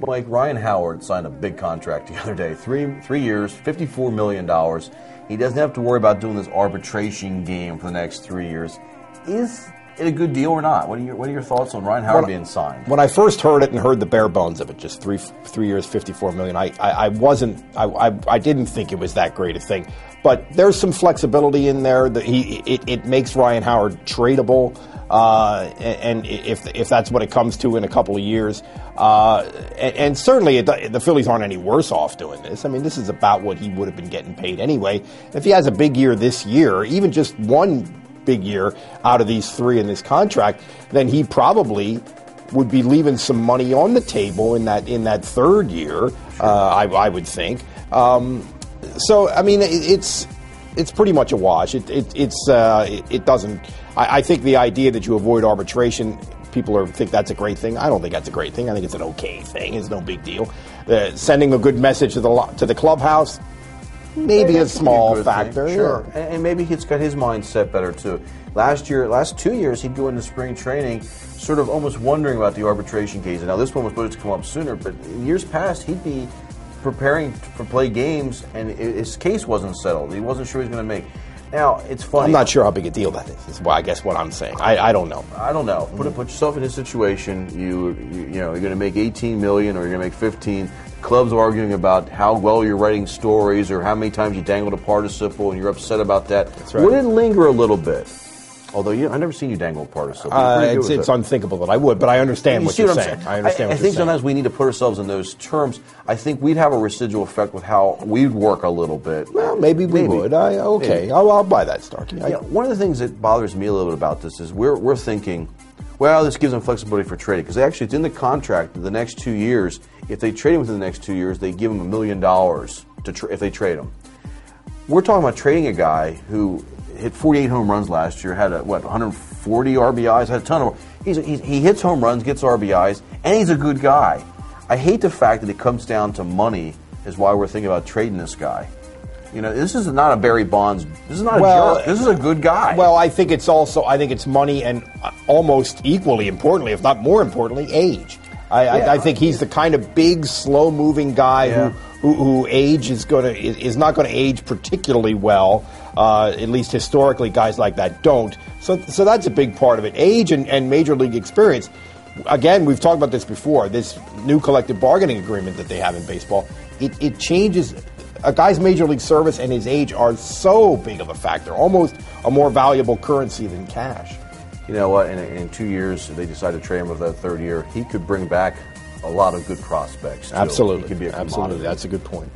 Mike, Ryan Howard signed a big contract the other day. Three years, $54 million. He doesn't have to worry about doing this arbitration game for the next 3 years. Is it a good deal or not? What are your thoughts on Ryan Howard being signed? When I first heard it and heard the bare bones of it, just three years, $54 million, I didn't think it was that great a thing. But there's some flexibility in there. It makes Ryan Howard tradable. And if that's what it comes to in a couple of years, and certainly the Phillies aren't any worse off doing this. I mean, this is about what he would have been getting paid anyway. If he has a big year this year, even just one big year out of these three in this contract, then he probably would be leaving some money on the table in that third year. I would think. So I mean, it's pretty much a wash. It doesn't. I think the idea that you avoid arbitration, people think that's a great thing. I don't think that's a great thing. I think it's an okay thing. It's no big deal. Sending a good message to the clubhouse, maybe a small factor. Thing, sure, yeah. And maybe he's got his mindset better too. Last 2 years, he'd go into spring training sort of almost wondering about the arbitration case. Now this one was supposed to come up sooner, but in years past, he'd be preparing for play games, and his case wasn't settled. He wasn't sure he was going to make. Now, it's funny. I'm not sure how big a deal that is I guess what I'm saying. I don't know. I don't know. Put yourself in his situation. You're going to make $18 million or you're going to make 15. Clubs arguing about how well you're writing stories or how many times you dangled a participle and you're upset about that. That's right. Would it linger a little bit? Although I've never seen you dangle a participle. It's unthinkable that I would, but I understand what you're saying. I think sometimes we need to put ourselves in those terms. I think we'd have a residual effect with how we'd work a little bit. Well, maybe we would. I'll buy that, Starkey. One of the things that bothers me a little bit about this is we're thinking, well, this gives them flexibility for trading because actually it's in the contract that the next 2 years, if they trade him within the next 2 years, they give him $1 million if they trade him. We're talking about trading a guy who hit 48 home runs last year, had 140 RBIs, had a ton of. He hits home runs, gets RBIs, and he's a good guy. I hate the fact that it comes down to money is why we're thinking about trading this guy. This is not a Barry Bonds. This is not a jerk. This is a good guy. Well, I think it's money and almost equally importantly, if not more importantly, age. I think he's the kind of big, slow-moving guy who age is not going to age particularly well. At least historically, guys like that don't. So that's a big part of it. Age and major league experience. Again, we've talked about this before. This new collective bargaining agreement that they have in baseball, it changes. A guy's major league service and his age are so big of a factor, almost a more valuable currency than cash. You know what? In 2 years, they decided to trade him with that third year. He could bring back a lot of good prospects, too. Absolutely. He could be a Absolutely. That's a good point.